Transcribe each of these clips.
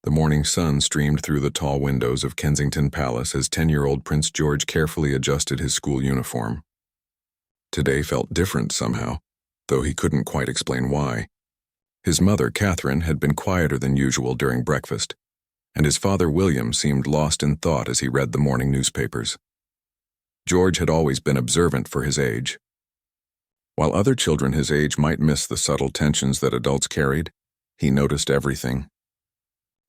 The morning sun streamed through the tall windows of Kensington Palace as 10-year-old Prince George carefully adjusted his school uniform. Today felt different somehow, though he couldn't quite explain why. His mother, Catherine, had been quieter than usual during breakfast, and his father, William, seemed lost in thought as he read the morning newspapers. George had always been observant for his age. While other children his age might miss the subtle tensions that adults carried, he noticed everything.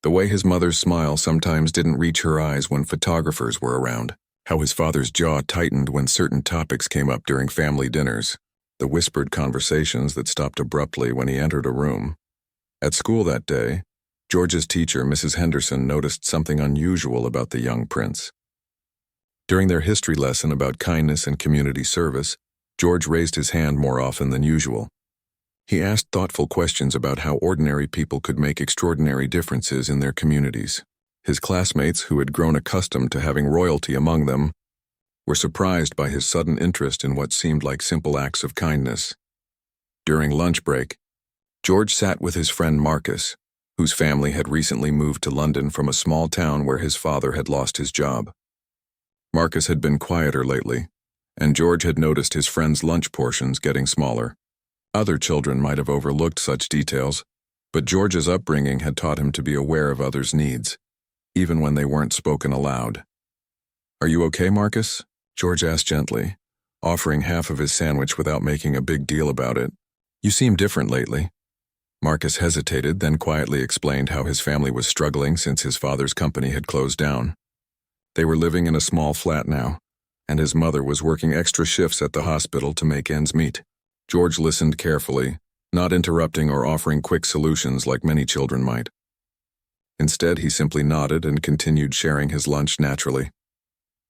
The way his mother's smile sometimes didn't reach her eyes when photographers were around, how his father's jaw tightened when certain topics came up during family dinners, the whispered conversations that stopped abruptly when he entered a room. At school that day, George's teacher, Mrs. Henderson, noticed something unusual about the young prince. During their history lesson about kindness and community service, George raised his hand more often than usual. He asked thoughtful questions about how ordinary people could make extraordinary differences in their communities. His classmates, who had grown accustomed to having royalty among them, were surprised by his sudden interest in what seemed like simple acts of kindness. During lunch break, George sat with his friend Marcus, whose family had recently moved to London from a small town where his father had lost his job. Marcus had been quieter lately, and George had noticed his friend's lunch portions getting smaller. Other children might have overlooked such details, but George's upbringing had taught him to be aware of others' needs, even when they weren't spoken aloud. "Are you okay, Marcus?" George asked gently, offering half of his sandwich without making a big deal about it. "You seem different lately." Marcus hesitated, then quietly explained how his family was struggling since his father's company had closed down. They were living in a small flat now, and his mother was working extra shifts at the hospital to make ends meet. George listened carefully, not interrupting or offering quick solutions like many children might. Instead, he simply nodded and continued sharing his lunch naturally.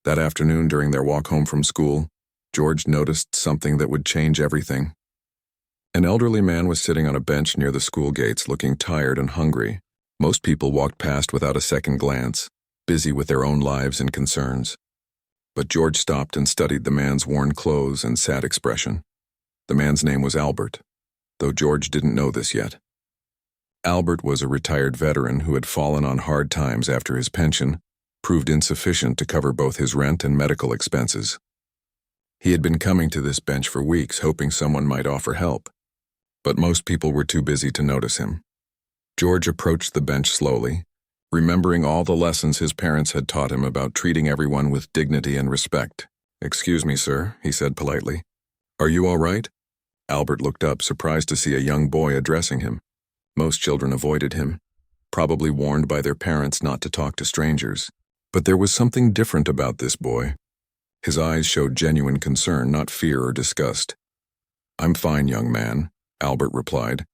That afternoon, during their walk home from school, George noticed something that would change everything. An elderly man was sitting on a bench near the school gates, looking tired and hungry. Most people walked past without a second glance, busy with their own lives and concerns. But George stopped and studied the man's worn clothes and sad expression. The man's name was Albert, though George didn't know this yet. Albert was a retired veteran who had fallen on hard times after his pension proved insufficient to cover both his rent and medical expenses. He had been coming to this bench for weeks, hoping someone might offer help, but most people were too busy to notice him. George approached the bench slowly, remembering all the lessons his parents had taught him about treating everyone with dignity and respect. "Excuse me, sir," he said politely. "Are you all right?" Albert looked up, surprised to see a young boy addressing him. Most children avoided him, probably warned by their parents not to talk to strangers. But there was something different about this boy. His eyes showed genuine concern, not fear or disgust. "I'm fine, young man," Albert replied,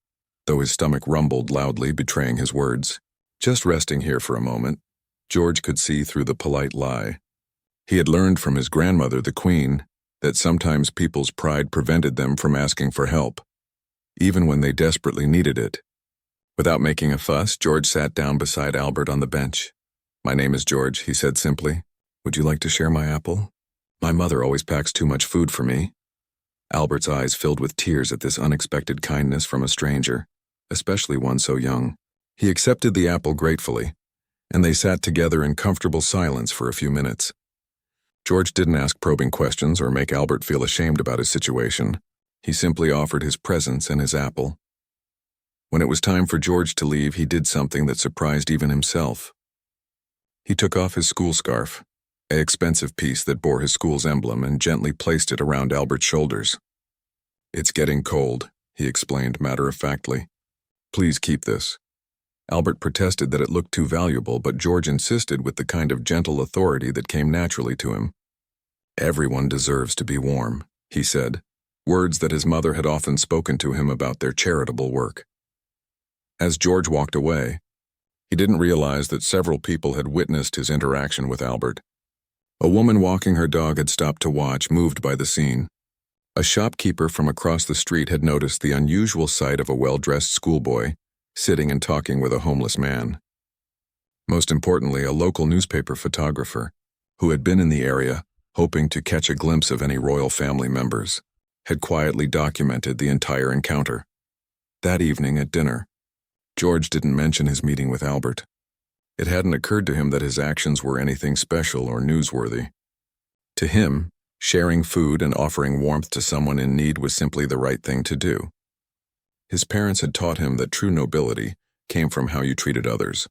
though his stomach rumbled loudly, betraying his words. "Just resting here for a moment." George could see through the polite lie. He had learned from his grandmother, the Queen, that sometimes people's pride prevented them from asking for help, even when they desperately needed it. Without making a fuss, George sat down beside Albert on the bench. "My name is George," he said simply. "Would you like to share my apple? My mother always packs too much food for me." Albert's eyes filled with tears at this unexpected kindness from a stranger, especially one so young. He accepted the apple gratefully, and they sat together in comfortable silence for a few minutes. George didn't ask probing questions or make Albert feel ashamed about his situation. He simply offered his presence and his apple. When it was time for George to leave, he did something that surprised even himself. He took off his school scarf, an expensive piece that bore his school's emblem, and gently placed it around Albert's shoulders. "It's getting cold," he explained matter-of-factly. "Please keep this." Albert protested that it looked too valuable, but George insisted with the kind of gentle authority that came naturally to him. "Everyone deserves to be warm," he said, words that his mother had often spoken to him about their charitable work. As George walked away, he didn't realize that several people had witnessed his interaction with Albert. A woman walking her dog had stopped to watch, moved by the scene. A shopkeeper from across the street had noticed the unusual sight of a well-dressed schoolboy sitting and talking with a homeless man. Most importantly, a local newspaper photographer, who had been in the area, hoping to catch a glimpse of any royal family members, had quietly documented the entire encounter. That evening at dinner, George didn't mention his meeting with Albert. It hadn't occurred to him that his actions were anything special or newsworthy. To him, sharing food and offering warmth to someone in need was simply the right thing to do. His parents had taught him that true nobility came from how you treated others,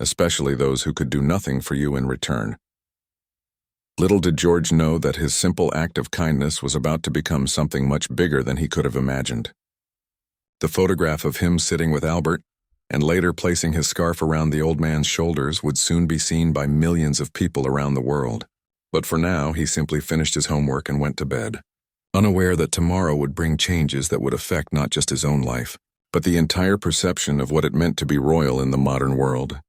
especially those who could do nothing for you in return. Little did George know that his simple act of kindness was about to become something much bigger than he could have imagined. The photograph of him sitting with Albert, and later placing his scarf around the old man's shoulders, would soon be seen by millions of people around the world. But for now, he simply finished his homework and went to bed, unaware that tomorrow would bring changes that would affect not just his own life, but the entire perception of what it meant to be royal in the modern world.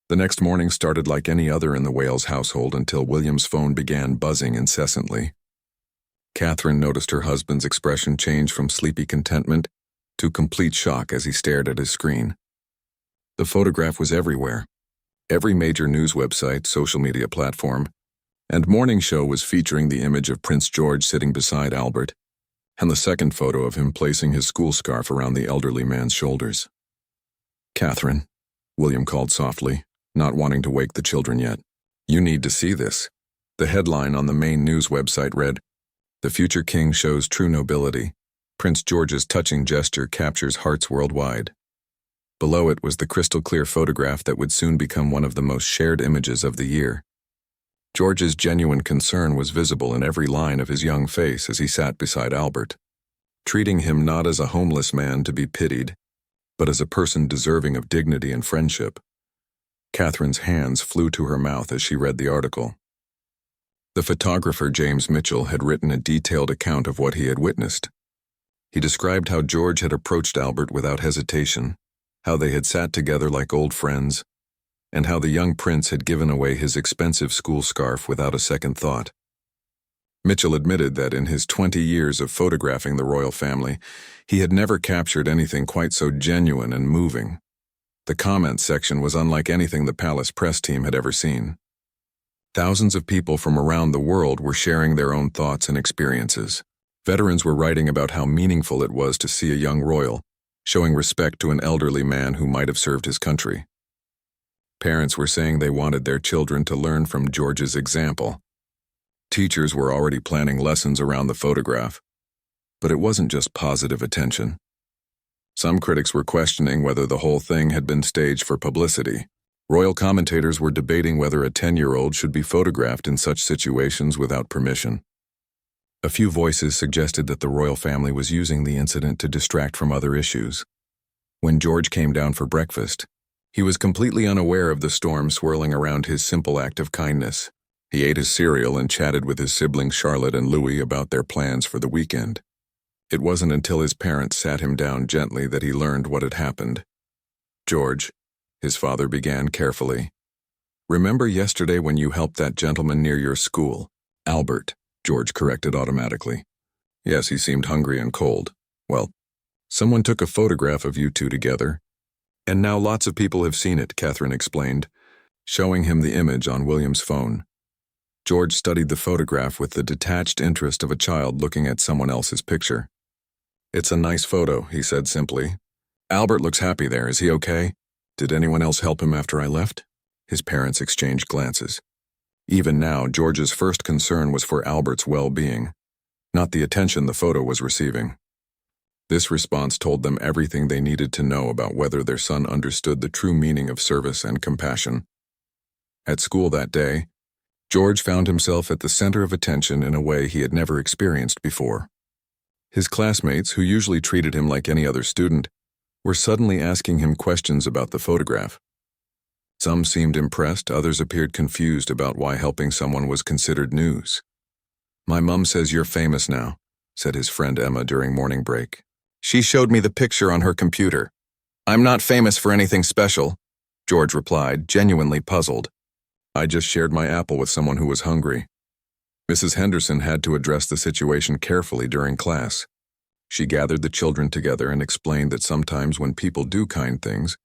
The next morning started like any other in the Wales household until William's phone began buzzing incessantly. Catherine noticed her husband's expression change from sleepy contentment to complete shock as he stared at his screen. The photograph was everywhere. Every major news website, social media platform, and morning show was featuring the image of Prince George sitting beside Albert, and the second photo of him placing his school scarf around the elderly man's shoulders. "Catherine," William called softly, not wanting to wake the children yet. "You need to see this." The headline on the main news website read, "The future king shows true nobility. Prince George's touching gesture captures hearts worldwide." Below it was the crystal-clear photograph that would soon become one of the most shared images of the year. George's genuine concern was visible in every line of his young face as he sat beside Albert, treating him not as a homeless man to be pitied, but as a person deserving of dignity and friendship. Catherine's hands flew to her mouth as she read the article. The photographer James Mitchell had written a detailed account of what he had witnessed. He described how George had approached Albert without hesitation, how they had sat together like old friends, and how the young prince had given away his expensive school scarf without a second thought. Mitchell admitted that in his 20 years of photographing the royal family, he had never captured anything quite so genuine and moving. The comments section was unlike anything the palace press team had ever seen. Thousands of people from around the world were sharing their own thoughts and experiences. Veterans were writing about how meaningful it was to see a young royal showing respect to an elderly man who might have served his country. Parents were saying they wanted their children to learn from George's example. Teachers were already planning lessons around the photograph. But it wasn't just positive attention. Some critics were questioning whether the whole thing had been staged for publicity. Royal commentators were debating whether a 10-year-old should be photographed in such situations without permission. A few voices suggested that the royal family was using the incident to distract from other issues. When George came down for breakfast, he was completely unaware of the storm swirling around his simple act of kindness. He ate his cereal and chatted with his siblings Charlotte and Louis about their plans for the weekend. It wasn't until his parents sat him down gently that he learned what had happened. "George," his father began carefully, "remember yesterday when you helped that gentleman near your school?" "Albert," George corrected automatically. "Yes, he seemed hungry and cold. Well, someone took a photograph of you two together. And now lots of people have seen it," Catherine explained, showing him the image on William's phone. George studied the photograph with the detached interest of a child looking at someone else's picture. "It's a nice photo," he said simply. "Albert looks happy there. Is he okay? Did anyone else help him after I left?" His parents exchanged glances. Even now, George's first concern was for Albert's well-being, not the attention the photo was receiving. This response told them everything they needed to know about whether their son understood the true meaning of service and compassion. At school that day, George found himself at the center of attention in a way he had never experienced before. His classmates, who usually treated him like any other student, were suddenly asking him questions about the photograph. Some seemed impressed, others appeared confused about why helping someone was considered news. "My mum says you're famous now," said his friend Emma during morning break. "She showed me the picture on her computer." "I'm not famous for anything special," George replied, genuinely puzzled. "I just shared my apple with someone who was hungry." Mrs. Henderson had to address the situation carefully during class. She gathered the children together and explained that sometimes when people do kind things,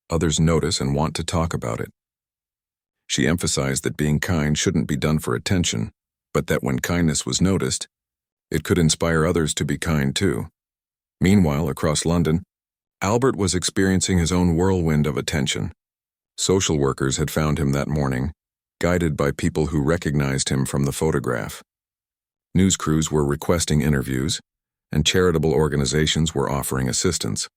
others notice and want to talk about it. She emphasized that being kind shouldn't be done for attention, but that when kindness was noticed, it could inspire others to be kind too. Meanwhile, across London, Albert was experiencing his own whirlwind of attention. Social workers had found him that morning, guided by people who recognized him from the photograph. News crews were requesting interviews, and charitable organizations were offering assistance.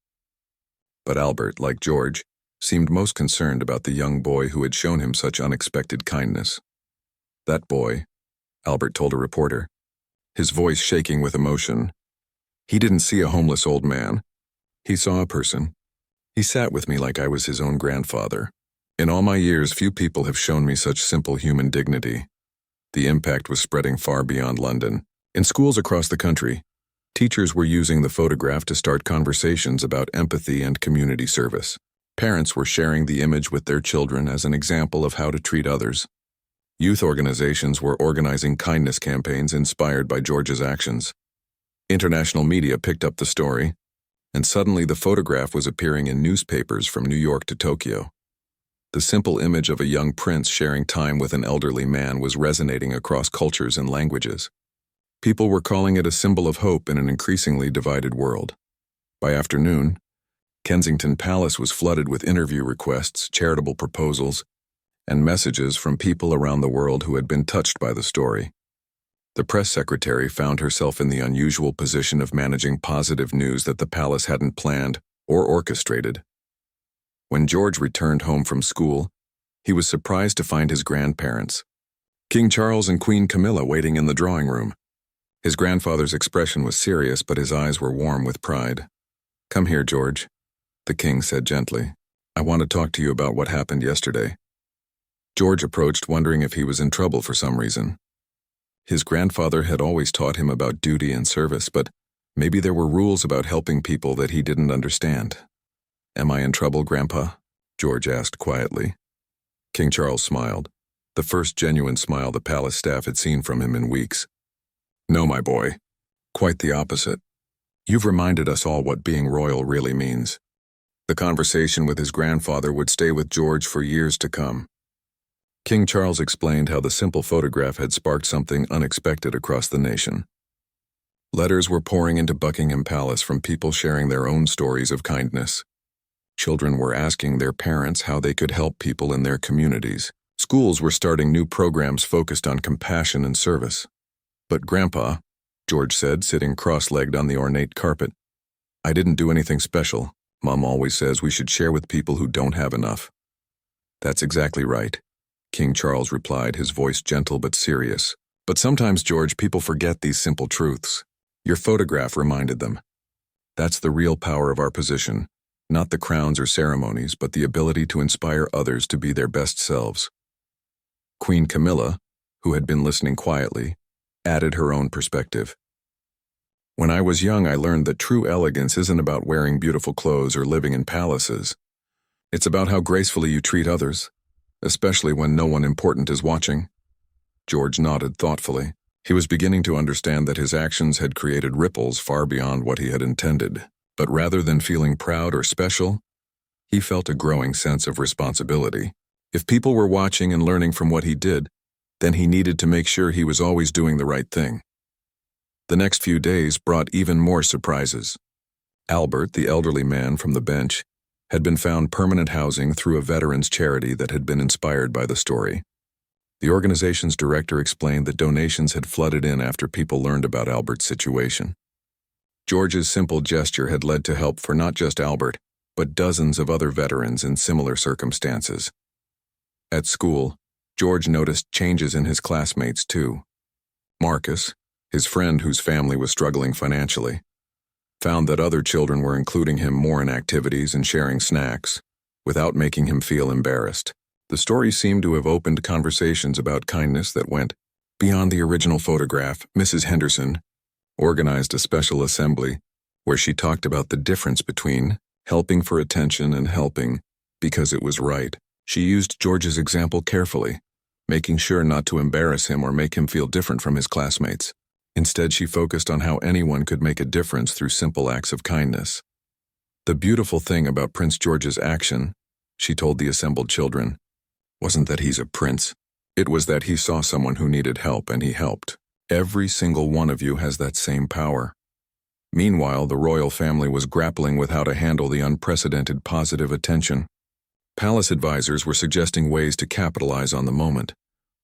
But Albert, like George, seemed most concerned about the young boy who had shown him such unexpected kindness. "That boy," Albert told a reporter, his voice shaking with emotion. "He didn't see a homeless old man. He saw a person. He sat with me like I was his own grandfather. In all my years, few people have shown me such simple human dignity." The impact was spreading far beyond London. In schools across the country, teachers were using the photograph to start conversations about empathy and community service. Parents were sharing the image with their children as an example of how to treat others. Youth organizations were organizing kindness campaigns inspired by George's actions. International media picked up the story, and suddenly the photograph was appearing in newspapers from New York to Tokyo. The simple image of a young prince sharing time with an elderly man was resonating across cultures and languages. People were calling it a symbol of hope in an increasingly divided world. By afternoon, Kensington Palace was flooded with interview requests, charitable proposals, and messages from people around the world who had been touched by the story. The press secretary found herself in the unusual position of managing positive news that the palace hadn't planned or orchestrated. When George returned home from school, he was surprised to find his grandparents, King Charles and Queen Camilla, waiting in the drawing room. His grandfather's expression was serious, but his eyes were warm with pride. "Come here, George," the king said gently. "I want to talk to you about what happened yesterday." George approached, wondering if he was in trouble for some reason. His grandfather had always taught him about duty and service, but maybe there were rules about helping people that he didn't understand. "Am I in trouble, Grandpa?" George asked quietly. King Charles smiled, the first genuine smile the palace staff had seen from him in weeks. "No, my boy. Quite the opposite. You've reminded us all what being royal really means." The conversation with his grandfather would stay with George for years to come. King Charles explained how the simple photograph had sparked something unexpected across the nation. Letters were pouring into Buckingham Palace from people sharing their own stories of kindness. Children were asking their parents how they could help people in their communities. Schools were starting new programs focused on compassion and service. "But Grandpa," George said, sitting cross-legged on the ornate carpet, "I didn't do anything special. Mom always says we should share with people who don't have enough." "That's exactly right," King Charles replied, his voice gentle but serious. "But sometimes, George, people forget these simple truths. Your photograph reminded them. That's the real power of our position. Not the crowns or ceremonies, but the ability to inspire others to be their best selves." Queen Camilla, who had been listening quietly, added her own perspective. "When I was young, I learned that true elegance isn't about wearing beautiful clothes or living in palaces. It's about how gracefully you treat others, especially when no one important is watching." George nodded thoughtfully. He was beginning to understand that his actions had created ripples far beyond what he had intended. But rather than feeling proud or special, he felt a growing sense of responsibility. If people were watching and learning from what he did, then he needed to make sure he was always doing the right thing. The next few days brought even more surprises. Albert, the elderly man from the bench, had been found permanent housing through a veterans charity that had been inspired by the story. The organization's director explained that donations had flooded in after people learned about Albert's situation. George's simple gesture had led to help for not just Albert, but dozens of other veterans in similar circumstances. At school, George noticed changes in his classmates too. Marcus, his friend whose family was struggling financially, found that other children were including him more in activities and sharing snacks, without making him feel embarrassed. The story seemed to have opened conversations about kindness that went beyond the original photograph. Mrs. Henderson organized a special assembly where she talked about the difference between helping for attention and helping because it was right. She used George's example carefully, making sure not to embarrass him or make him feel different from his classmates. Instead, she focused on how anyone could make a difference through simple acts of kindness. The beautiful thing about Prince George's action, she told the assembled children, wasn't that he's a prince. It was that he saw someone who needed help and he helped. Every single one of you has that same power. Meanwhile, the royal family was grappling with how to handle the unprecedented positive attention. Palace advisors were suggesting ways to capitalize on the moment,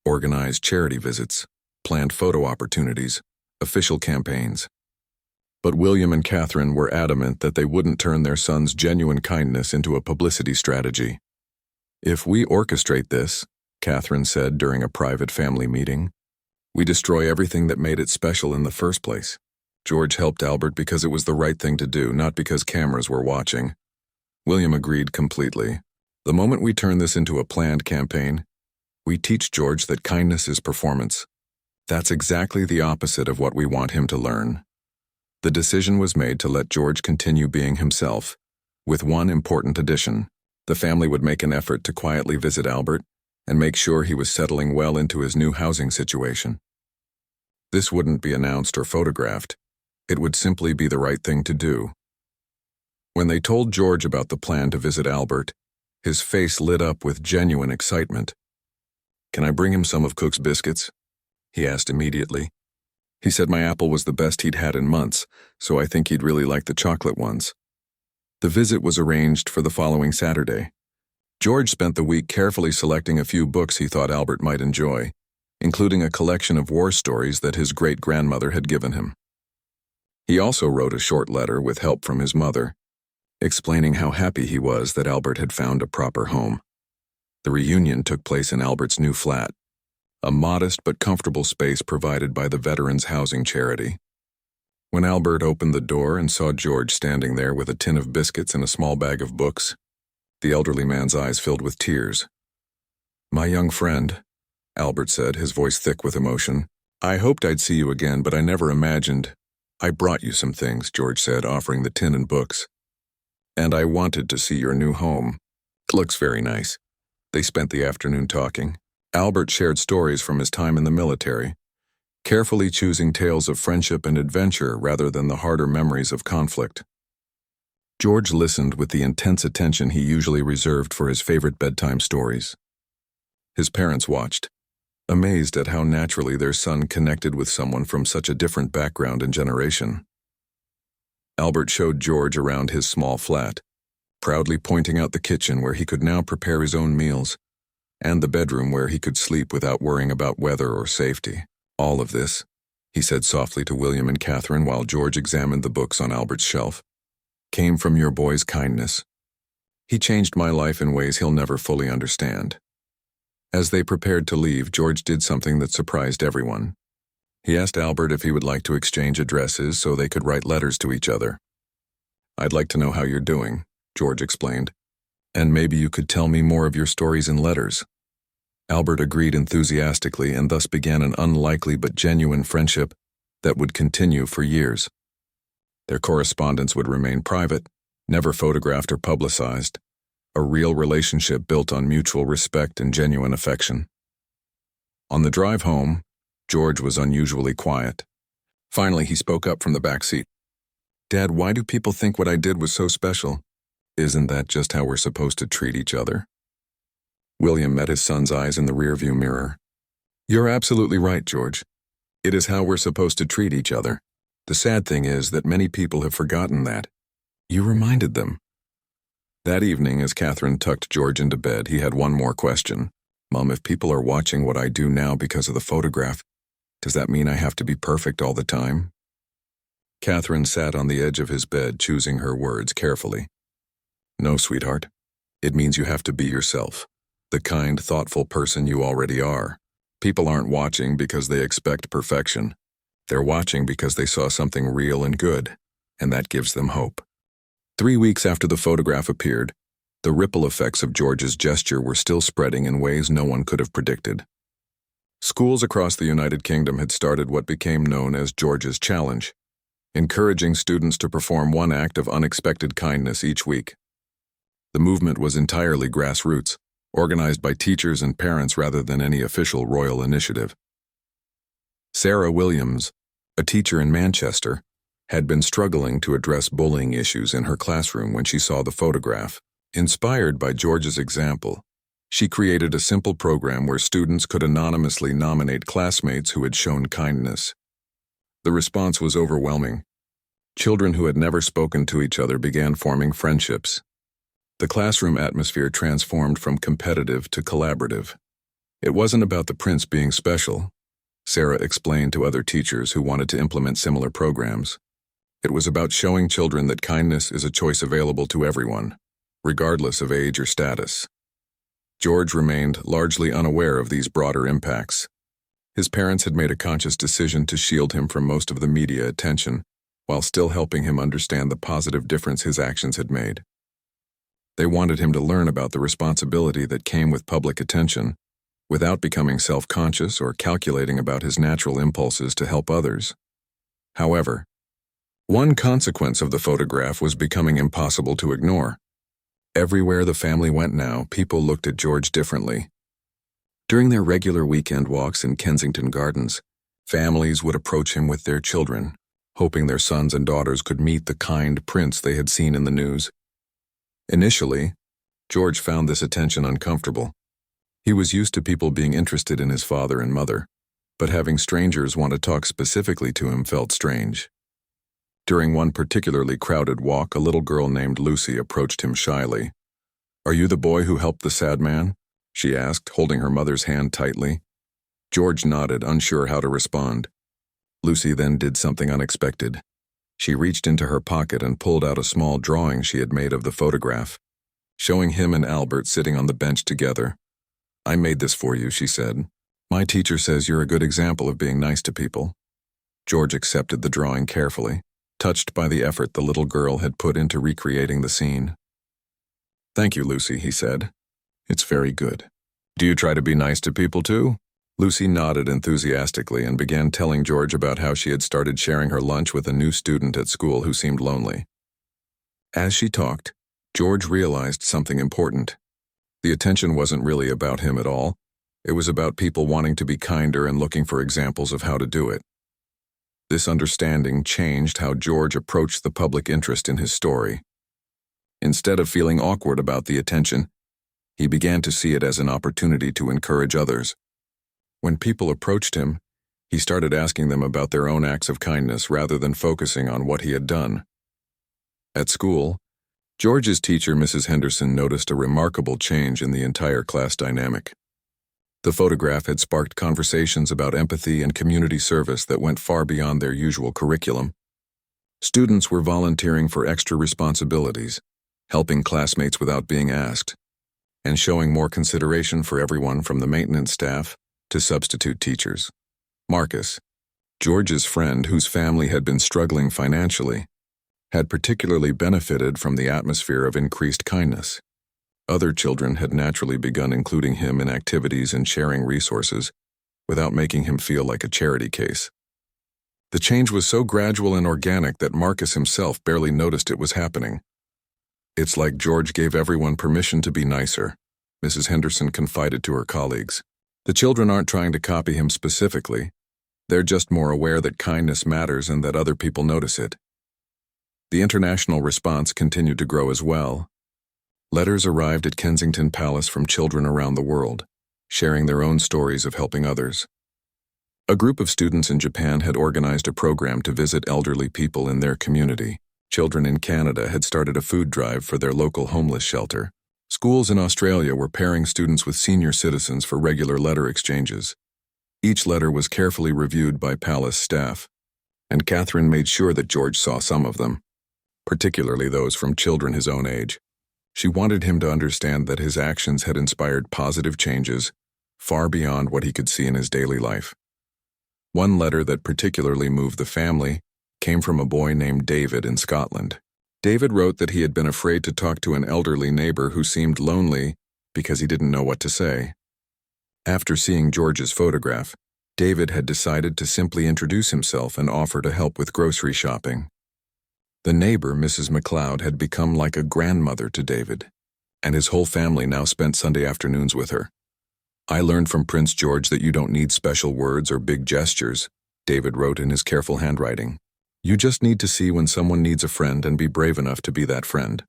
organize charity visits, planned photo opportunities, official campaigns. But William and Catherine were adamant that they wouldn't turn their son's genuine kindness into a publicity strategy. "If we orchestrate this," Catherine said during a private family meeting, "we destroy everything that made it special in the first place." George helped Albert because it was the right thing to do, not because cameras were watching. William agreed completely. "The moment we turn this into a planned campaign, we teach George that kindness is performance. That's exactly the opposite of what we want him to learn." The decision was made to let George continue being himself, with one important addition. The family would make an effort to quietly visit Albert and make sure he was settling well into his new housing situation. This wouldn't be announced or photographed. It would simply be the right thing to do. When they told George about the plan to visit Albert, his face lit up with genuine excitement. "Can I bring him some of Cook's biscuits?" he asked immediately. He said my apple was the best he'd had in months, so I think he'd really like the chocolate ones. The visit was arranged for the following Saturday. George spent the week carefully selecting a few books he thought Albert might enjoy, including a collection of war stories that his great-grandmother had given him. He also wrote a short letter with help from his mother, explaining how happy he was that Albert had found a proper home. The reunion took place in Albert's new flat, a modest but comfortable space provided by the Veterans Housing Charity. When Albert opened the door and saw George standing there with a tin of biscuits and a small bag of books, the elderly man's eyes filled with tears. "My young friend," Albert said, his voice thick with emotion, "I hoped I'd see you again, but I never imagined—" "I brought you some things," George said, offering the tin and books. "And I wanted to see your new home. It looks very nice." They spent the afternoon talking. Albert shared stories from his time in the military, carefully choosing tales of friendship and adventure rather than the harder memories of conflict. George listened with the intense attention he usually reserved for his favorite bedtime stories. His parents watched, amazed at how naturally their son connected with someone from such a different background and generation. Albert showed George around his small flat, proudly pointing out the kitchen where he could now prepare his own meals, and the bedroom where he could sleep without worrying about weather or safety. "All of this," he said softly to William and Catherine while George examined the books on Albert's shelf, "came from your boy's kindness. He changed my life in ways he'll never fully understand." As they prepared to leave, George did something that surprised everyone. He asked Albert if he would like to exchange addresses so they could write letters to each other. "I'd like to know how you're doing," George explained. "And maybe you could tell me more of your stories in letters." Albert agreed enthusiastically, and thus began an unlikely but genuine friendship that would continue for years. Their correspondence would remain private, never photographed or publicized, a real relationship built on mutual respect and genuine affection. On the drive home, George was unusually quiet. Finally, he spoke up from the back seat. "Dad, why do people think what I did was so special? Isn't that just how we're supposed to treat each other?" William met his son's eyes in the rearview mirror. "You're absolutely right, George. It is how we're supposed to treat each other. The sad thing is that many people have forgotten that. You reminded them." That evening, as Catherine tucked George into bed, he had one more question. "Mom, if people are watching what I do now because of the photograph, does that mean I have to be perfect all the time?" Catherine sat on the edge of his bed, choosing her words carefully. "No, sweetheart. It means you have to be yourself, the kind, thoughtful person you already are. People aren't watching because they expect perfection. They're watching because they saw something real and good, and that gives them hope." 3 weeks after the photograph appeared, the ripple effects of George's gesture were still spreading in ways no one could have predicted. Schools across the United Kingdom had started what became known as George's Challenge, encouraging students to perform one act of unexpected kindness each week. The movement was entirely grassroots, organized by teachers and parents rather than any official royal initiative. Sarah Williams, a teacher in Manchester, had been struggling to address bullying issues in her classroom when she saw the photograph. Inspired by George's example, she created a simple program where students could anonymously nominate classmates who had shown kindness. The response was overwhelming. Children who had never spoken to each other began forming friendships. The classroom atmosphere transformed from competitive to collaborative. It wasn't about the prince being special, Sarah explained to other teachers who wanted to implement similar programs. It was about showing children that kindness is a choice available to everyone, regardless of age or status. George remained largely unaware of these broader impacts. His parents had made a conscious decision to shield him from most of the media attention, while still helping him understand the positive difference his actions had made. They wanted him to learn about the responsibility that came with public attention, without becoming self-conscious or calculating about his natural impulses to help others. However, one consequence of the photograph was becoming impossible to ignore. Everywhere the family went now, people looked at George differently. During their regular weekend walks in Kensington Gardens, families would approach him with their children, hoping their sons and daughters could meet the kind prince they had seen in the news. Initially, George found this attention uncomfortable. He was used to people being interested in his father and mother, but having strangers want to talk specifically to him felt strange. During one particularly crowded walk, a little girl named Lucy approached him shyly. "Are you the boy who helped the sad man?" she asked, holding her mother's hand tightly. George nodded, unsure how to respond. Lucy then did something unexpected. She reached into her pocket and pulled out a small drawing she had made of the photograph, showing him and Albert sitting on the bench together. "I made this for you," she said. "My teacher says you're a good example of being nice to people." George accepted the drawing carefully, touched by the effort the little girl had put into recreating the scene. "Thank you, Lucy," he said. "It's very good. Do you try to be nice to people too?" Lucy nodded enthusiastically and began telling George about how she had started sharing her lunch with a new student at school who seemed lonely. As she talked, George realized something important. The attention wasn't really about him at all. It was about people wanting to be kinder and looking for examples of how to do it. This understanding changed how George approached the public interest in his story. Instead of feeling awkward about the attention, he began to see it as an opportunity to encourage others. When people approached him, he started asking them about their own acts of kindness rather than focusing on what he had done. At school, George's teacher, Mrs. Henderson, noticed a remarkable change in the entire class dynamic. The photograph had sparked conversations about empathy and community service that went far beyond their usual curriculum. Students were volunteering for extra responsibilities, helping classmates without being asked, and showing more consideration for everyone from the maintenance staff to substitute teachers. Marcus, George's friend whose family had been struggling financially, had particularly benefited from the atmosphere of increased kindness. Other children had naturally begun including him in activities and sharing resources, without making him feel like a charity case. The change was so gradual and organic that Marcus himself barely noticed it was happening. "It's like George gave everyone permission to be nicer," Mrs. Henderson confided to her colleagues. "The children aren't trying to copy him specifically. They're just more aware that kindness matters and that other people notice it." The international response continued to grow as well. Letters arrived at Kensington Palace from children around the world, sharing their own stories of helping others. A group of students in Japan had organized a program to visit elderly people in their community. Children in Canada had started a food drive for their local homeless shelter. Schools in Australia were pairing students with senior citizens for regular letter exchanges. Each letter was carefully reviewed by Palace staff, and Catherine made sure that George saw some of them, particularly those from children his own age. She wanted him to understand that his actions had inspired positive changes far beyond what he could see in his daily life. One letter that particularly moved the family came from a boy named David in Scotland. David wrote that he had been afraid to talk to an elderly neighbor who seemed lonely because he didn't know what to say. After seeing George's photograph, David had decided to simply introduce himself and offer to help with grocery shopping. The neighbor, Mrs. McLeod, had become like a grandmother to David, and his whole family now spent Sunday afternoons with her. "I learned from Prince George that you don't need special words or big gestures," David wrote in his careful handwriting. "You just need to see when someone needs a friend and be brave enough to be that friend."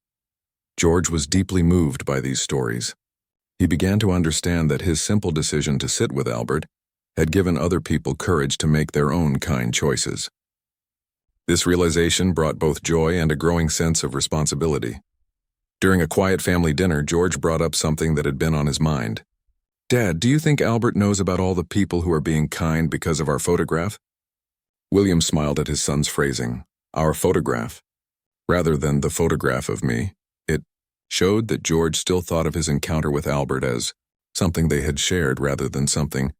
George was deeply moved by these stories. He began to understand that his simple decision to sit with Albert had given other people courage to make their own kind choices. This realization brought both joy and a growing sense of responsibility. During a quiet family dinner, George brought up something that had been on his mind. "Dad, do you think Albert knows about all the people who are being kind because of our photograph?" William smiled at his son's phrasing, "our photograph," rather than "the photograph of me." It showed that George still thought of his encounter with Albert as something they had shared rather than something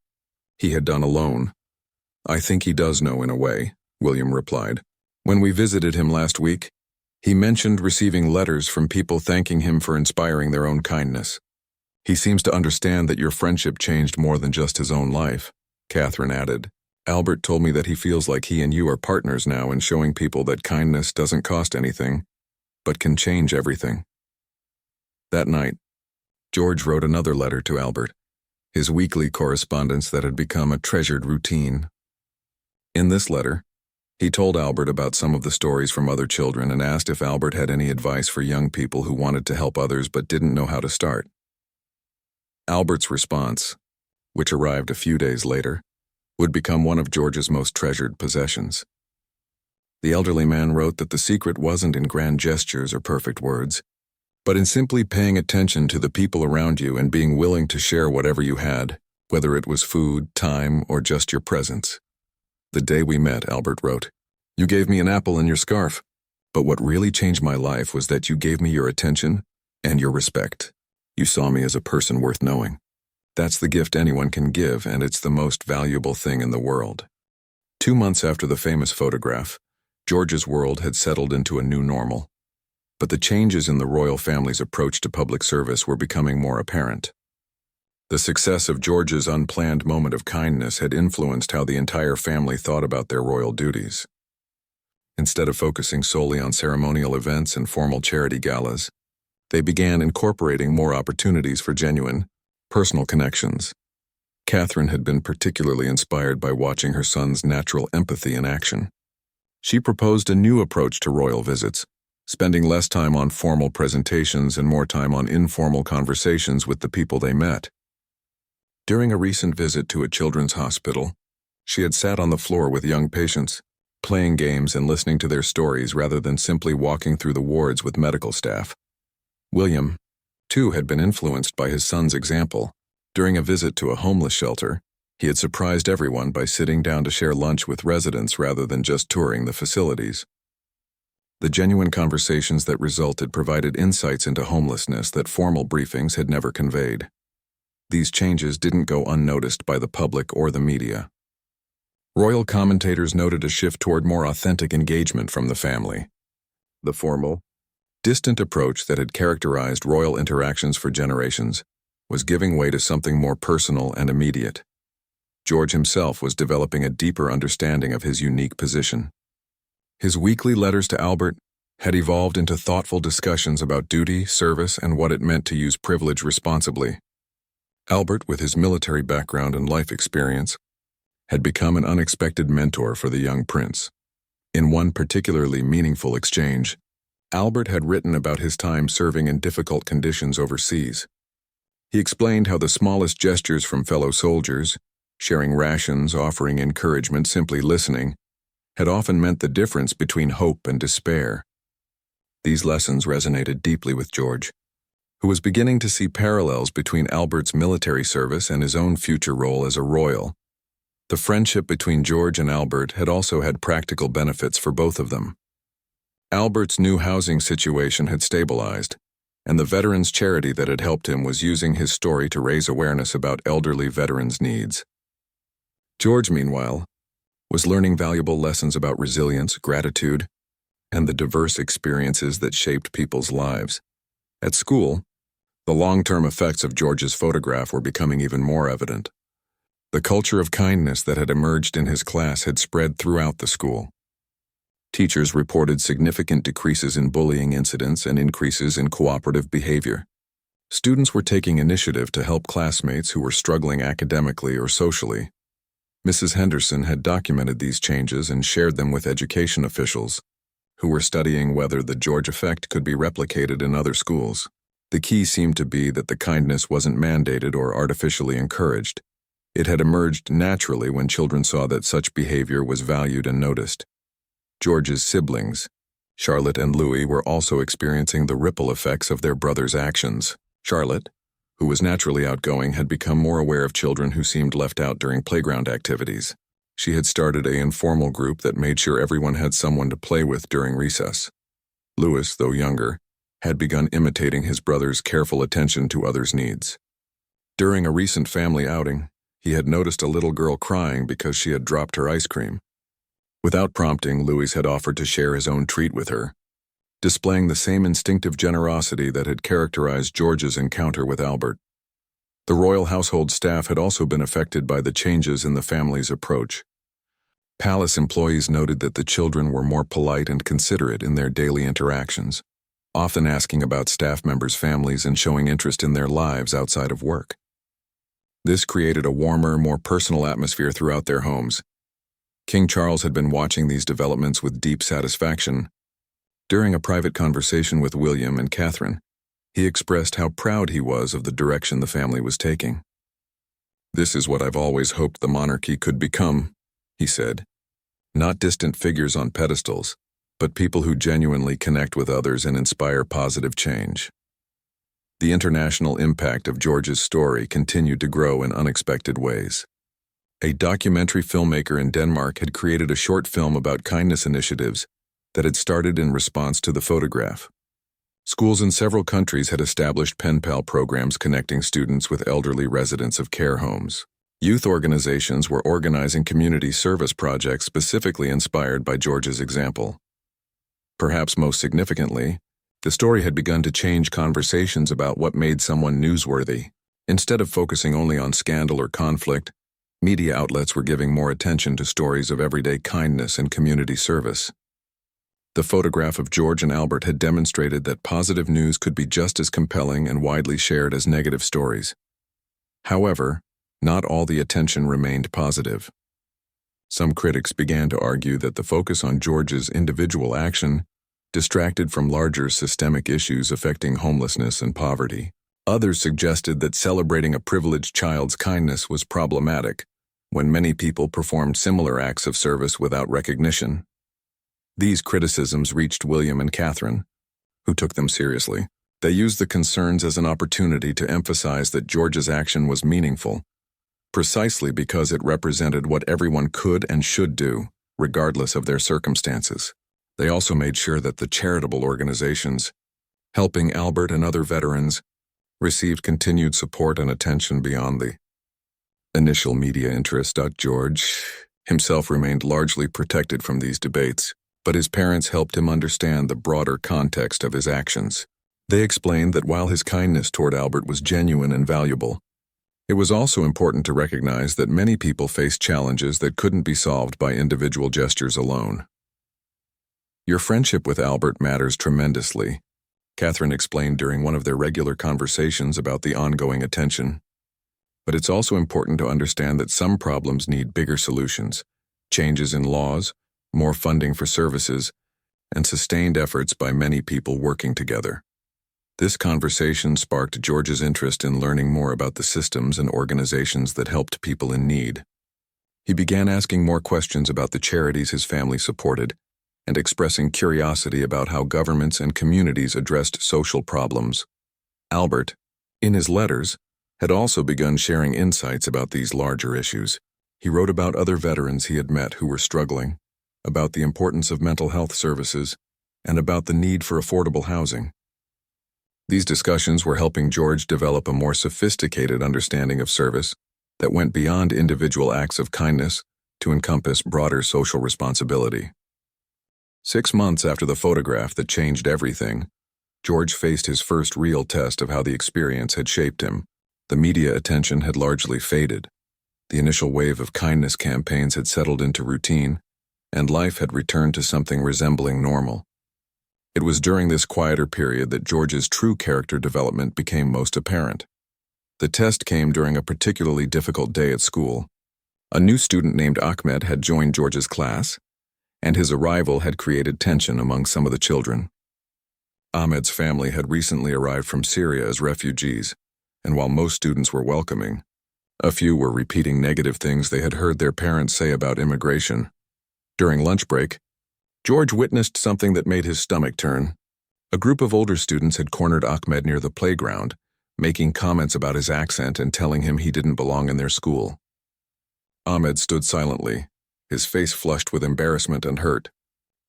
he had done alone. "I think he does know in a way," William replied. "When we visited him last week, he mentioned receiving letters from people thanking him for inspiring their own kindness. He seems to understand that your friendship changed more than just his own life," Catherine added. "Albert told me that he feels like he and you are partners now in showing people that kindness doesn't cost anything, but can change everything." That night, George wrote another letter to Albert, his weekly correspondence that had become a treasured routine. In this letter, he told Albert about some of the stories from other children and asked if Albert had any advice for young people who wanted to help others but didn't know how to start. Albert's response, which arrived a few days later, would become one of George's most treasured possessions. The elderly man wrote that the secret wasn't in grand gestures or perfect words, but in simply paying attention to the people around you and being willing to share whatever you had, whether it was food, time, or just your presence. "The day we met," Albert wrote, "you gave me an apple and your scarf, but what really changed my life was that you gave me your attention and your respect. You saw me as a person worth knowing. That's the gift anyone can give, and it's the most valuable thing in the world." 2 months after the famous photograph, George's world had settled into a new normal. But the changes in the royal family's approach to public service were becoming more apparent. The success of George's unplanned moment of kindness had influenced how the entire family thought about their royal duties. Instead of focusing solely on ceremonial events and formal charity galas, they began incorporating more opportunities for genuine, personal connections. Catherine had been particularly inspired by watching her son's natural empathy in action. She proposed a new approach to royal visits, spending less time on formal presentations and more time on informal conversations with the people they met. During a recent visit to a children's hospital, she had sat on the floor with young patients, playing games and listening to their stories rather than simply walking through the wards with medical staff. William, too, had been influenced by his son's example. During a visit to a homeless shelter, he had surprised everyone by sitting down to share lunch with residents rather than just touring the facilities. The genuine conversations that resulted provided insights into homelessness that formal briefings had never conveyed. These changes didn't go unnoticed by the public or the media. Royal commentators noted a shift toward more authentic engagement from the family. The formal, distant approach that had characterized royal interactions for generations was giving way to something more personal and immediate. George himself was developing a deeper understanding of his unique position. His weekly letters to Albert had evolved into thoughtful discussions about duty, service, and what it meant to use privilege responsibly. Albert, with his military background and life experience, had become an unexpected mentor for the young prince. In one particularly meaningful exchange, Albert had written about his time serving in difficult conditions overseas. He explained how the smallest gestures from fellow soldiers, sharing rations, offering encouragement, simply listening, had often meant the difference between hope and despair. These lessons resonated deeply with George, who was beginning to see parallels between Albert's military service and his own future role as a royal. The friendship between George and Albert had also had practical benefits for both of them. Albert's new housing situation had stabilized, and the veterans' charity that had helped him was using his story to raise awareness about elderly veterans' needs. George, meanwhile, was learning valuable lessons about resilience, gratitude, and the diverse experiences that shaped people's lives. At school, the long-term effects of George's photograph were becoming even more evident. The culture of kindness that had emerged in his class had spread throughout the school. Teachers reported significant decreases in bullying incidents and increases in cooperative behavior. Students were taking initiative to help classmates who were struggling academically or socially. Mrs. Henderson had documented these changes and shared them with education officials, who were studying whether the George effect could be replicated in other schools. The key seemed to be that the kindness wasn't mandated or artificially encouraged. It had emerged naturally when children saw that such behavior was valued and noticed. George's siblings, Charlotte and Louis were also experiencing the ripple effects of their brother's actions. Charlotte, who was naturally outgoing, had become more aware of children who seemed left out during playground activities. She had started an informal group that made sure everyone had someone to play with during recess. Louis, though younger, had begun imitating his brother's careful attention to others' needs. During a recent family outing, he had noticed a little girl crying because she had dropped her ice cream. Without prompting, Louis had offered to share his own treat with her, displaying the same instinctive generosity that had characterized George's encounter with Albert. The royal household staff had also been affected by the changes in the family's approach. Palace employees noted that the children were more polite and considerate in their daily interactions, often asking about staff members' families and showing interest in their lives outside of work. This created a warmer, more personal atmosphere throughout their homes. King Charles had been watching these developments with deep satisfaction. During a private conversation with William and Catherine, he expressed how proud he was of the direction the family was taking. "This is what I've always hoped the monarchy could become," he said. "Not distant figures on pedestals, but people who genuinely connect with others and inspire positive change." The international impact of George's story continued to grow in unexpected ways. A documentary filmmaker in Denmark had created a short film about kindness initiatives that had started in response to the photograph. Schools in several countries had established pen pal programs connecting students with elderly residents of care homes. Youth organizations were organizing community service projects specifically inspired by George's example. Perhaps most significantly, the story had begun to change conversations about what made someone newsworthy. Instead of focusing only on scandal or conflict, media outlets were giving more attention to stories of everyday kindness and community service. The photograph of George and Albert had demonstrated that positive news could be just as compelling and widely shared as negative stories. However, not all the attention remained positive. Some critics began to argue that the focus on George's individual action distracted from larger systemic issues affecting homelessness and poverty. Others suggested that celebrating a privileged child's kindness was problematic when many people performed similar acts of service without recognition. These criticisms reached William and Catherine, who took them seriously. They used the concerns as an opportunity to emphasize that George's action was meaningful, precisely because it represented what everyone could and should do, regardless of their circumstances. They also made sure that the charitable organizations helping Albert and other veterans received continued support and attention beyond the initial media interest. George himself remained largely protected from these debates, but his parents helped him understand the broader context of his actions. They explained that while his kindness toward Albert was genuine and valuable, it was also important to recognize that many people faced challenges that couldn't be solved by individual gestures alone. "Your friendship with Albert matters tremendously," Catherine explained during one of their regular conversations about the ongoing attention. "But it's also important to understand that some problems need bigger solutions, changes in laws, more funding for services, and sustained efforts by many people working together." This conversation sparked George's interest in learning more about the systems and organizations that helped people in need. He began asking more questions about the charities his family supported and expressing curiosity about how governments and communities addressed social problems. Albert, in his letters, had also begun sharing insights about these larger issues. He wrote about other veterans he had met who were struggling, about the importance of mental health services, and about the need for affordable housing. These discussions were helping George develop a more sophisticated understanding of service that went beyond individual acts of kindness to encompass broader social responsibility. 6 months after the photograph that changed everything, George faced his first real test of how the experience had shaped him. The media attention had largely faded. The initial wave of kindness campaigns had settled into routine, and life had returned to something resembling normal. It was during this quieter period that George's true character development became most apparent. The test came during a particularly difficult day at school. A new student named Ahmed had joined George's class, and his arrival had created tension among some of the children. Ahmed's family had recently arrived from Syria as refugees, and while most students were welcoming, a few were repeating negative things they had heard their parents say about immigration. During lunch break, George witnessed something that made his stomach turn. A group of older students had cornered Ahmed near the playground, making comments about his accent and telling him he didn't belong in their school. Ahmed stood silently, his face flushed with embarrassment and hurt,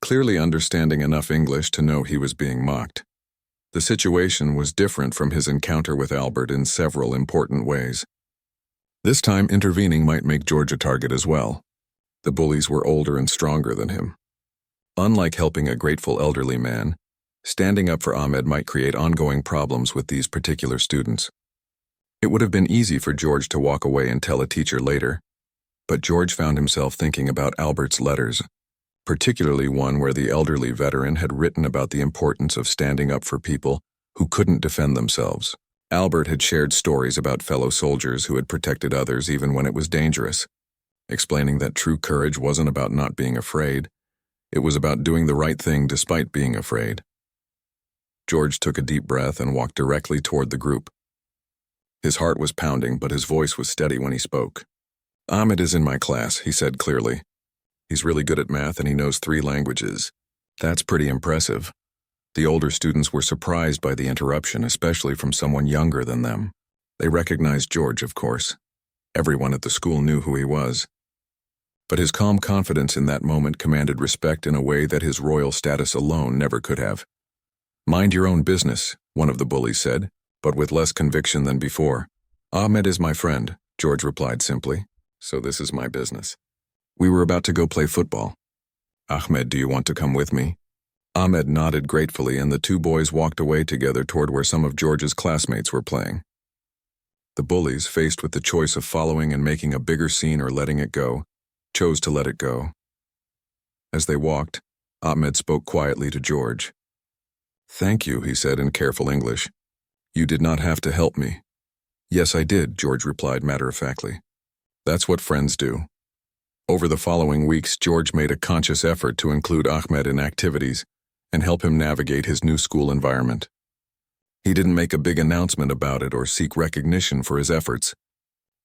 clearly understanding enough English to know he was being mocked. The situation was different from his encounter with Albert in several important ways. This time, intervening might make George a target as well. The bullies were older and stronger than him. Unlike helping a grateful elderly man, standing up for Ahmed might create ongoing problems with these particular students. It would have been easy for George to walk away and tell a teacher later, but George found himself thinking about Albert's letters, particularly one where the elderly veteran had written about the importance of standing up for people who couldn't defend themselves. Albert had shared stories about fellow soldiers who had protected others even when it was dangerous, explaining that true courage wasn't about not being afraid, it was about doing the right thing despite being afraid. George took a deep breath and walked directly toward the group. His heart was pounding, but his voice was steady when he spoke. "Ahmed is in my class," he said clearly. "He's really good at math and he knows 3 languages. That's pretty impressive." The older students were surprised by the interruption, especially from someone younger than them. They recognized George, of course. Everyone at the school knew who he was. But his calm confidence in that moment commanded respect in a way that his royal status alone never could have. "Mind your own business," one of the bullies said, but with less conviction than before. "Ahmed is my friend," George replied simply, "so this is my business. We were about to go play football. Ahmed, do you want to come with me?" Ahmed nodded gratefully, and the 2 boys walked away together toward where some of George's classmates were playing. The bullies, faced with the choice of following and making a bigger scene or letting it go, chose to let it go. As they walked, Ahmed spoke quietly to George. "Thank you," he said in careful English. "You did not have to help me." "Yes, I did," George replied matter-of-factly. "That's what friends do." Over the following weeks, George made a conscious effort to include Ahmed in activities and help him navigate his new school environment. He didn't make a big announcement about it or seek recognition for his efforts.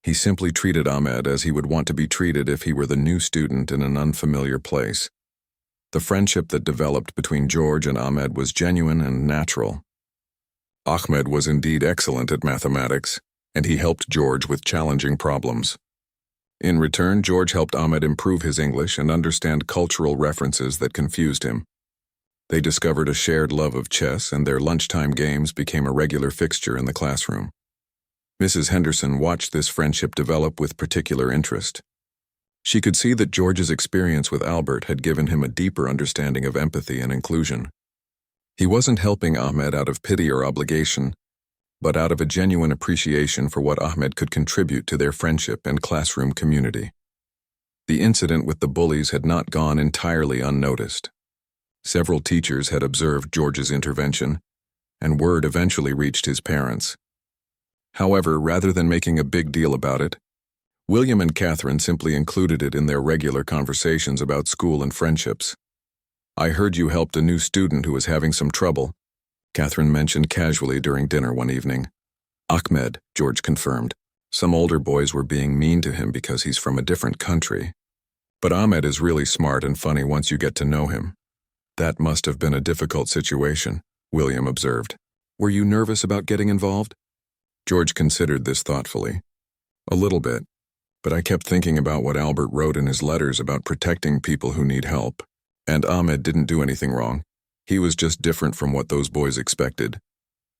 He simply treated Ahmed as he would want to be treated if he were the new student in an unfamiliar place. The friendship that developed between George and Ahmed was genuine and natural. Ahmed was indeed excellent at mathematics, and he helped George with challenging problems. In return, George helped Ahmed improve his English and understand cultural references that confused him. They discovered a shared love of chess, and their lunchtime games became a regular fixture in the classroom. Mrs. Henderson watched this friendship develop with particular interest. She could see that George's experience with Albert had given him a deeper understanding of empathy and inclusion. He wasn't helping Ahmed out of pity or obligation, but out of a genuine appreciation for what Ahmed could contribute to their friendship and classroom community. The incident with the bullies had not gone entirely unnoticed. Several teachers had observed George's intervention, and word eventually reached his parents. However, rather than making a big deal about it, William and Catherine simply included it in their regular conversations about school and friendships. "I heard you helped a new student who was having some trouble," Catherine mentioned casually during dinner one evening. "Ahmed," George confirmed. "Some older boys were being mean to him because he's from a different country. But Ahmed is really smart and funny once you get to know him." "That must have been a difficult situation," William observed. "Were you nervous about getting involved?" George considered this thoughtfully. "A little bit, but I kept thinking about what Albert wrote in his letters about protecting people who need help. And Ahmed didn't do anything wrong. He was just different from what those boys expected."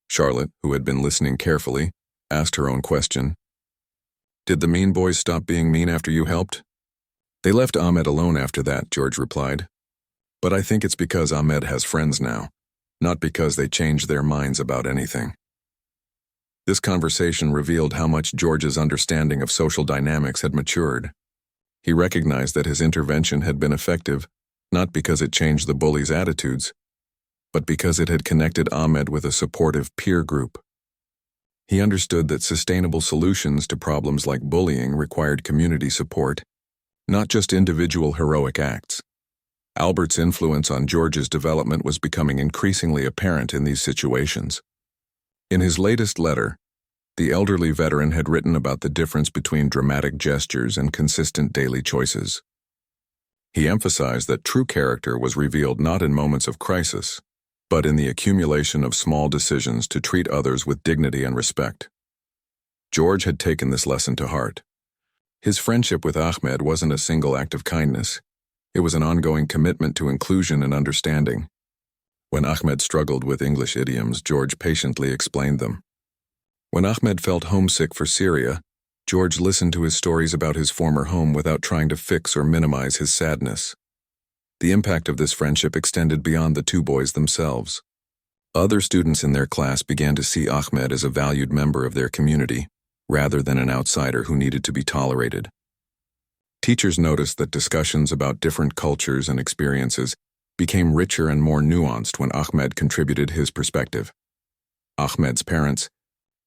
Charlotte, who had been listening carefully, asked her own question. "Did the mean boys stop being mean after you helped?" "They left Ahmed alone after that," George replied. "But I think it's because Ahmed has friends now, not because they changed their minds about anything." This conversation revealed how much George's understanding of social dynamics had matured. He recognized that his intervention had been effective, not because it changed the bullies' attitudes, but because it had connected Ahmed with a supportive peer group. He understood that sustainable solutions to problems like bullying required community support, not just individual heroic acts. Albert's influence on George's development was becoming increasingly apparent in these situations. In his latest letter, the elderly veteran had written about the difference between dramatic gestures and consistent daily choices. He emphasized that true character was revealed not in moments of crisis, but in the accumulation of small decisions to treat others with dignity and respect. George had taken this lesson to heart. His friendship with Ahmed wasn't a single act of kindness. It was an ongoing commitment to inclusion and understanding. When Ahmed struggled with English idioms, George patiently explained them. When Ahmed felt homesick for Syria, George listened to his stories about his former home without trying to fix or minimize his sadness. The impact of this friendship extended beyond the two boys themselves. Other students in their class began to see Ahmed as a valued member of their community, rather than an outsider who needed to be tolerated. Teachers noticed that discussions about different cultures and experiences became richer and more nuanced when Ahmed contributed his perspective. Ahmed's parents,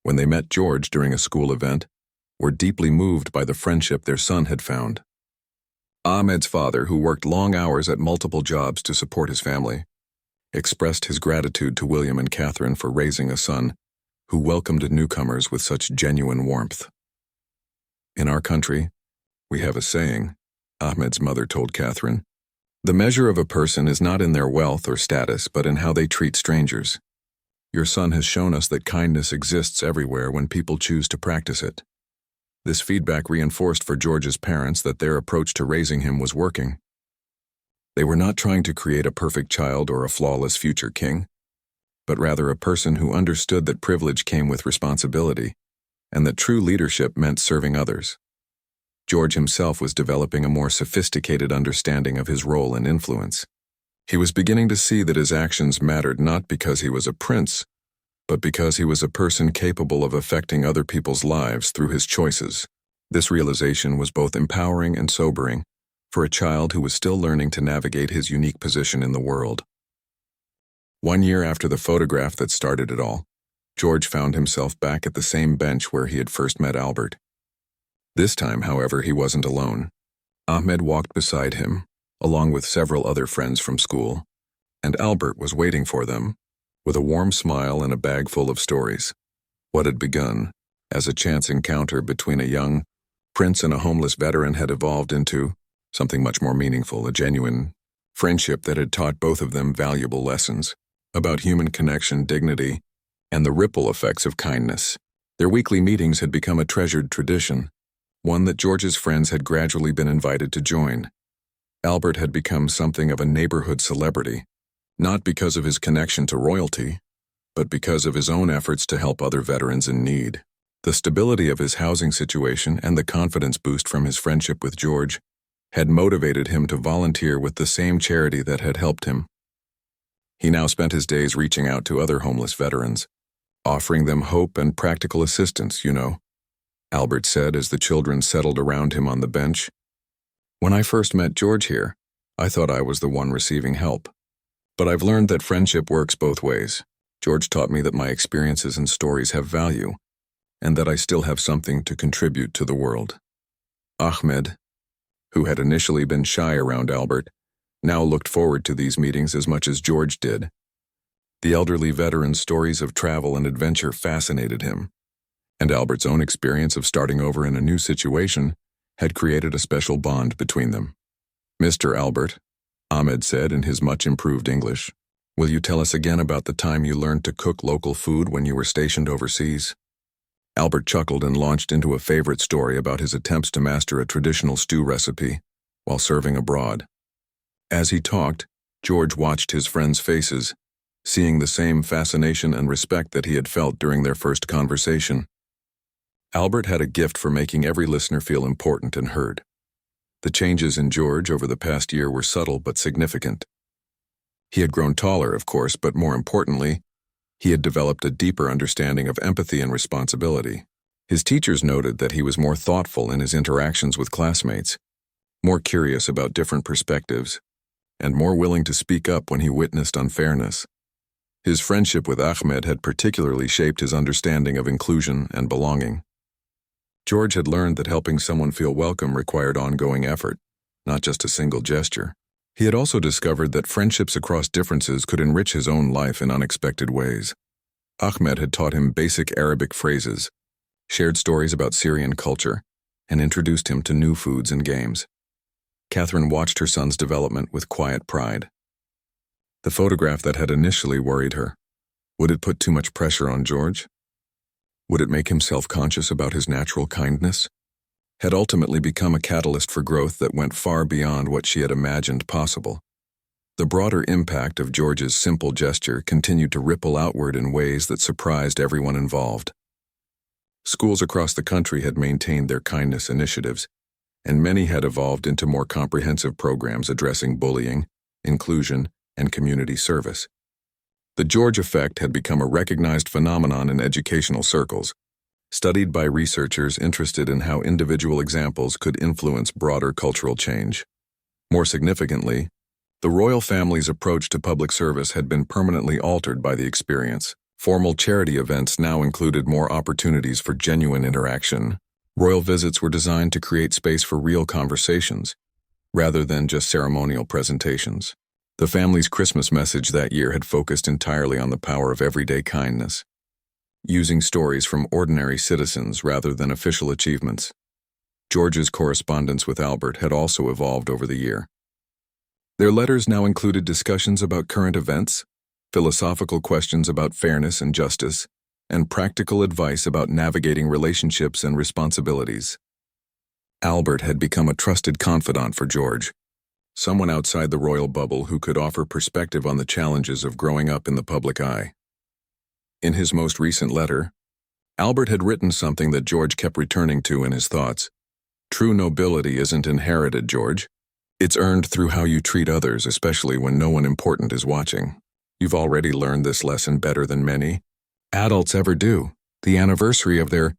when they met George during a school event, were deeply moved by the friendship their son had found. Ahmed's father, who worked long hours at multiple jobs to support his family, expressed his gratitude to William and Catherine for raising a son who welcomed newcomers with such genuine warmth. In our country, we have a saying, Ahmed's mother told Catherine, "The measure of a person is not in their wealth or status, but in how they treat strangers. Your son has shown us that kindness exists everywhere when people choose to practice it." This feedback reinforced for George's parents that their approach to raising him was working. They were not trying to create a perfect child or a flawless future king, but rather a person who understood that privilege came with responsibility, and that true leadership meant serving others. George himself was developing a more sophisticated understanding of his role and influence. He was beginning to see that his actions mattered not because he was a prince, but because he was a person capable of affecting other people's lives through his choices. This realization was both empowering and sobering for a child who was still learning to navigate his unique position in the world. 1 year after the photograph that started it all, George found himself back at the same bench where he had first met Albert. This time, however, he wasn't alone. Ahmed walked beside him, along with several other friends from school, and Albert was waiting for them, with a warm smile and a bag full of stories. What had begun as a chance encounter between a young prince and a homeless veteran had evolved into something much more meaningful, a genuine friendship that had taught both of them valuable lessons about human connection, dignity, and the ripple effects of kindness. Their weekly meetings had become a treasured tradition, one that George's friends had gradually been invited to join. Albert had become something of a neighborhood celebrity, not because of his connection to royalty, but because of his own efforts to help other veterans in need. The stability of his housing situation and the confidence boost from his friendship with George had motivated him to volunteer with the same charity that had helped him. He now spent his days reaching out to other homeless veterans, offering them hope and practical assistance, Albert said as the children settled around him on the bench. "When I first met George here, I thought I was the one receiving help. But I've learned that friendship works both ways. George taught me that my experiences and stories have value, and that I still have something to contribute to the world." Ahmed, who had initially been shy around Albert, now looked forward to these meetings as much as George did. The elderly veteran's stories of travel and adventure fascinated him, and Albert's own experience of starting over in a new situation had created a special bond between them. "Mr. Albert," Ahmed said in his much improved English, "will you tell us again about the time you learned to cook local food when you were stationed overseas?" Albert chuckled and launched into a favorite story about his attempts to master a traditional stew recipe while serving abroad. As he talked, George watched his friends' faces, seeing the same fascination and respect that he had felt during their first conversation. Albert had a gift for making every listener feel important and heard. The changes in George over the past year were subtle but significant. He had grown taller, of course, but more importantly, he had developed a deeper understanding of empathy and responsibility. His teachers noted that he was more thoughtful in his interactions with classmates, more curious about different perspectives, and more willing to speak up when he witnessed unfairness. His friendship with Ahmed had particularly shaped his understanding of inclusion and belonging. George had learned that helping someone feel welcome required ongoing effort, not just a single gesture. He had also discovered that friendships across differences could enrich his own life in unexpected ways. Ahmed had taught him basic Arabic phrases, shared stories about Syrian culture, and introduced him to new foods and games. Catherine watched her son's development with quiet pride. The photograph that had initially worried her, would it put too much pressure on George? Would it make him self-conscious about his natural kindness? Had ultimately become a catalyst for growth that went far beyond what she had imagined possible. The broader impact of George's simple gesture continued to ripple outward in ways that surprised everyone involved. Schools across the country had maintained their kindness initiatives, and many had evolved into more comprehensive programs addressing bullying, inclusion, and community service. The George effect had become a recognized phenomenon in educational circles, studied by researchers interested in how individual examples could influence broader cultural change. More significantly, the royal family's approach to public service had been permanently altered by the experience. Formal charity events now included more opportunities for genuine interaction. Royal visits were designed to create space for real conversations, rather than just ceremonial presentations. The family's Christmas message that year had focused entirely on the power of everyday kindness, using stories from ordinary citizens rather than official achievements. George's correspondence with Albert had also evolved over the year. Their letters now included discussions about current events, philosophical questions about fairness and justice, and practical advice about navigating relationships and responsibilities. Albert had become a trusted confidant for George, someone outside the royal bubble who could offer perspective on the challenges of growing up in the public eye. In his most recent letter, Albert had written something that George kept returning to in his thoughts. True nobility isn't inherited, George. It's earned through how you treat others, especially when no one important is watching. You've already learned this lesson better than many adults ever do. The anniversary of their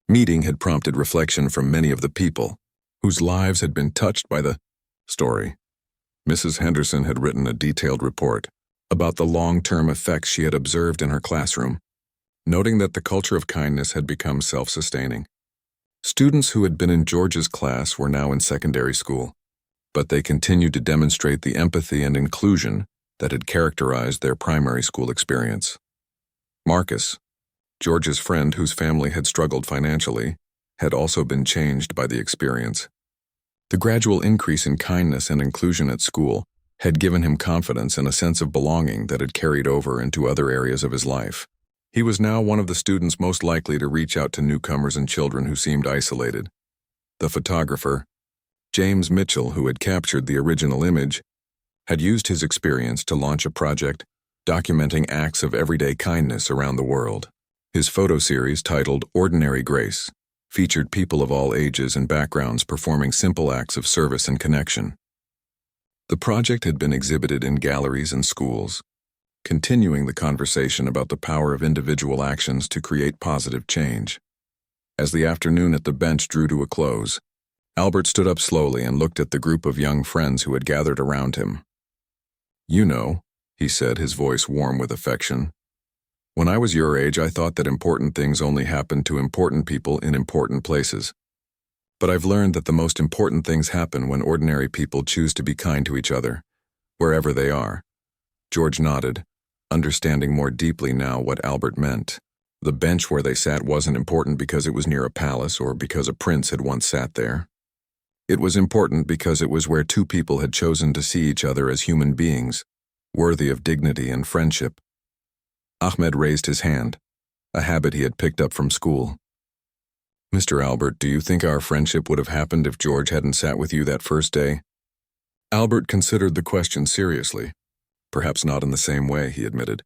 meeting had prompted reflection from many of the people whose lives had been touched by the story. Mrs. Henderson had written a detailed report about the long-term effects she had observed in her classroom, noting that the culture of kindness had become self-sustaining. Students who had been in George's class were now in secondary school, but they continued to demonstrate the empathy and inclusion that had characterized their primary school experience. Marcus, George's friend whose family had struggled financially, had also been changed by the experience. The gradual increase in kindness and inclusion at school had given him confidence and a sense of belonging that had carried over into other areas of his life. He was now one of the students most likely to reach out to newcomers and children who seemed isolated. The photographer, James Mitchell, who had captured the original image, had used his experience to launch a project documenting acts of everyday kindness around the world. His photo series, titled Ordinary Grace, featured people of all ages and backgrounds performing simple acts of service and connection. The project had been exhibited in galleries and schools, continuing the conversation about the power of individual actions to create positive change. As the afternoon at the bench drew to a close, Albert stood up slowly and looked at the group of young friends who had gathered around him. "You know," he said, his voice warm with affection, "when I was your age, I thought that important things only happened to important people in important places. But I've learned that the most important things happen when ordinary people choose to be kind to each other, wherever they are." George nodded, understanding more deeply now what Albert meant. The bench where they sat wasn't important because it was near a palace or because a prince had once sat there. It was important because it was where two people had chosen to see each other as human beings, worthy of dignity and friendship. Ahmed raised his hand, a habit he had picked up from school. "Mr. Albert, do you think our friendship would have happened if George hadn't sat with you that first day?" Albert considered the question seriously. "Perhaps not in the same way," he admitted.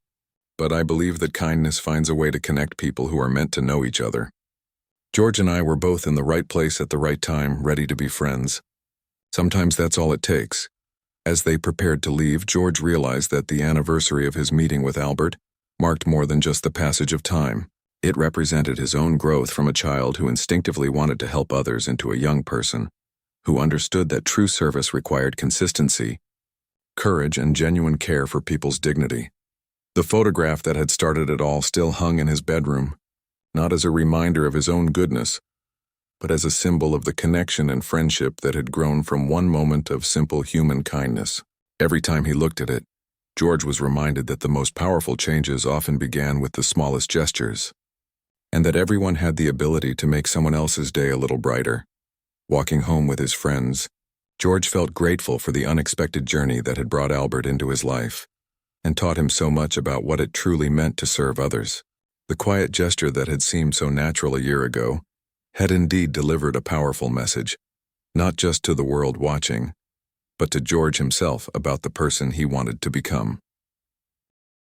"But I believe that kindness finds a way to connect people who are meant to know each other. George and I were both in the right place at the right time, ready to be friends. Sometimes that's all it takes." As they prepared to leave, George realized that the anniversary of his meeting with Albert marked more than just the passage of time. It represented his own growth from a child who instinctively wanted to help others into a young person who understood that true service required consistency, courage, and genuine care for people's dignity. The photograph that had started it all still hung in his bedroom, not as a reminder of his own goodness, but as a symbol of the connection and friendship that had grown from one moment of simple human kindness. Every time he looked at it, George was reminded that the most powerful changes often began with the smallest gestures, and that everyone had the ability to make someone else's day a little brighter. Walking home with his friends, George felt grateful for the unexpected journey that had brought Albert into his life and taught him so much about what it truly meant to serve others. The quiet gesture that had seemed so natural a year ago had indeed delivered a powerful message, not just to the world watching, but to George himself about the person he wanted to become.